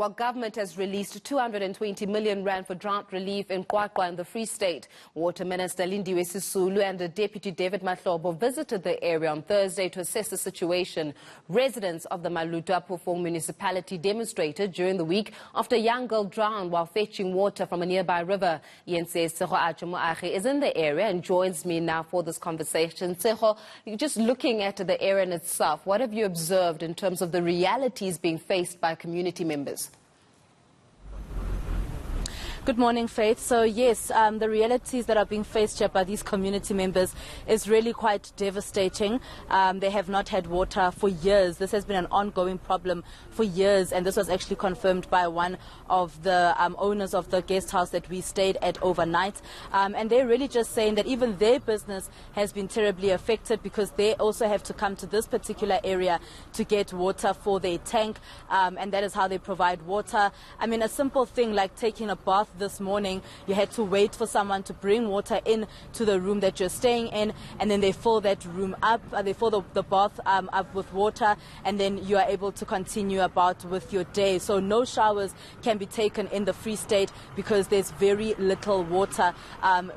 QwaQwa government has released 220 million rand for drought relief in QwaQwa in the Free State. Water Minister Lindiwe Sisulu and Deputy David Mahlobo visited the area on Thursday to assess the situation. Residents of the Malutapofong municipality demonstrated during the week after a young girl drowned while fetching water from a nearby river. Moagi is in the area and joins me now for this conversation. Seho, just looking at the area in itself, what have you observed in terms of the realities being faced by community members? Good morning, Faith. So yes, the realities that are being faced here by these community members is really quite devastating. They have not had water for years. This has been an ongoing problem for years, and this was actually confirmed by one of the owners of the guest house that we stayed at overnight. And they're really just saying that even their business has been terribly affected because they also have to come to this particular area to get water for their tank, and that is how they provide water. I mean, a simple thing like taking a bath this morning, you had to wait for someone to bring water in to the room that you're staying in, and then they fill that room up, they fill the bath up with water, and then you are able to continue about with your day. So no showers can be taken in the Free State because there's very little water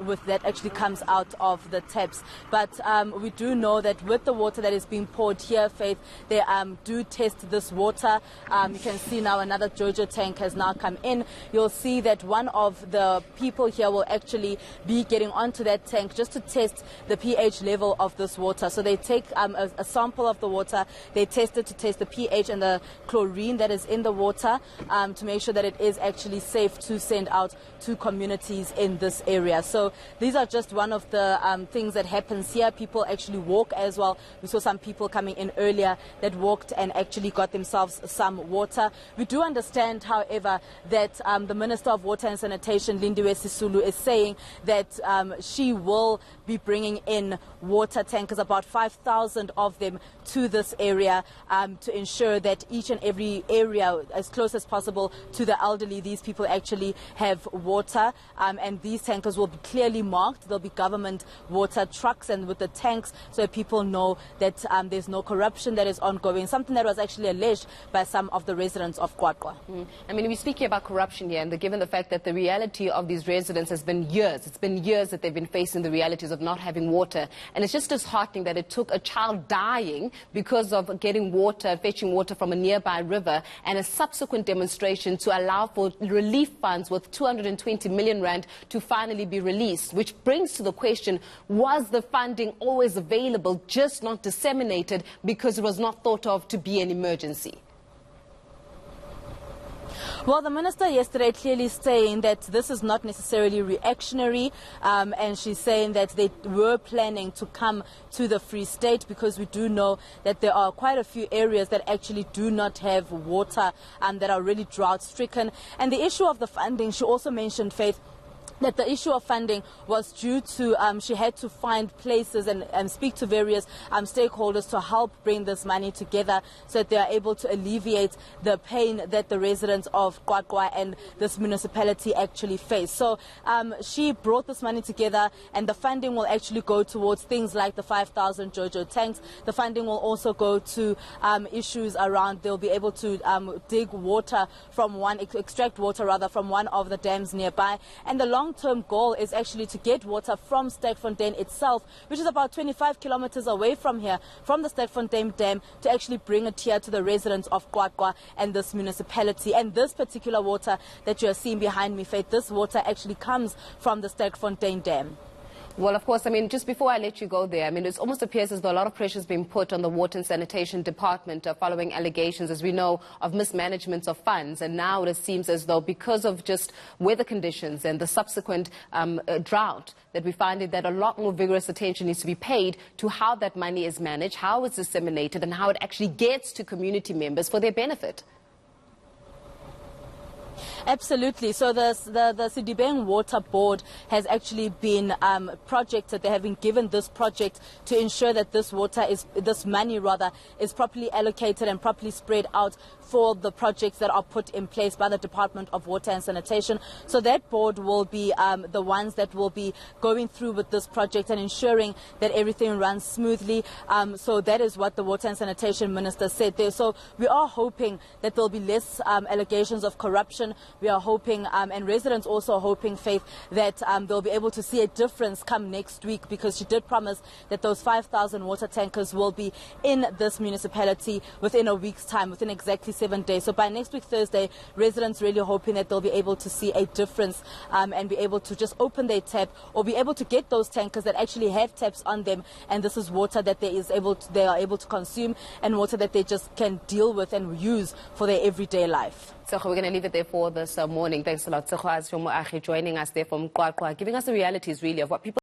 with that actually comes out of the taps. But we do know that with the water that is being poured here, Faith, they do test this water. You can see now another JoJo tank has now come in. You'll see that one of the people here will actually be getting onto that tank just to test the pH level of this water. So they take a sample of the water, they test it to test the pH and the chlorine that is in the water to make sure that it is actually safe to send out to communities in this area. So these are just one of the things that happens here. People actually walk as well. We saw some people coming in earlier that walked and actually got themselves some water. We do understand, however, that the Minister of Water and Sanitation, Lindiwe Sisulu, is saying that she will be bringing in water tankers, about 5,000 of them, to this area to ensure that each and every area, as close as possible to the elderly, these people actually have water. And these tankers will be clearly marked. There'll be government water trucks and with the tanks so people know that there's no corruption that is ongoing, something that was actually alleged by some of the residents of QwaQwa. I mean, we're speaking about corruption here, and given the fact that the reality of these residents has been years. It's been years that they've been facing the realities of not having water. And it's just disheartening that it took a child dying because of getting water, fetching water from a nearby river, and a subsequent demonstration to allow for relief funds worth 220 million rand to finally be released, which brings to the question, was the funding always available, just not disseminated because it was not thought of to be an emergency? Well, the minister yesterday clearly saying that this is not necessarily reactionary, and she's saying that they were planning to come to the Free State because we do know that there are quite a few areas that actually do not have water that are really drought stricken. And the issue of the funding, she also mentioned, Faith, that the issue of funding was due to she had to find places and speak to various stakeholders to help bring this money together so that they are able to alleviate the pain that the residents of QwaQwa and this municipality actually face. So she brought this money together, and the funding will actually go towards things like the 5,000 JoJo tanks. The funding will also go to issues around they'll be able to dig water from extract water rather from one of the dams nearby. And the long-term goal is actually to get water from Sterkfontein itself, which is about 25 kilometers away from here, from the Sterkfontein Dam, to actually bring it here to the residents of QwaQwa and this municipality. And this particular water that you are seeing behind me, Faith, this water actually comes from the Sterkfontein Dam. Well, of course, I mean, just before I let you go there, I mean, it almost appears as though a lot of pressure is being put on the Water and Sanitation Department following allegations, as we know, of mismanagement of funds. And now it seems as though because of just weather conditions and the subsequent drought, that we find that a lot more vigorous attention needs to be paid to how that money is managed, how it's disseminated, and how it actually gets to community members for their benefit. Absolutely. So the Sidibeng Water Board has actually been projected. They have been given this project to ensure that this money is properly allocated and properly spread out for the projects that are put in place by the Department of Water and Sanitation. So that board will be the ones that will be going through with this project and ensuring that everything runs smoothly. So that is what the Water and Sanitation Minister said there. So we are hoping that there will be less allegations of corruption. We are hoping, and residents also are hoping, Faith, that they'll be able to see a difference come next week, because she did promise that those 5,000 water tankers will be in this municipality within a week's time, within exactly 7 days. So by next week, Thursday, residents really hoping that they'll be able to see a difference and be able to just open their tap, or be able to get those tankers that actually have taps on them, and this is water that they are able to consume, and water that they just can deal with and use for their everyday life. So we're going to leave it there for this morning. Thanks a lot, Moagi, joining us there from QwaQwa, giving us the realities really of what people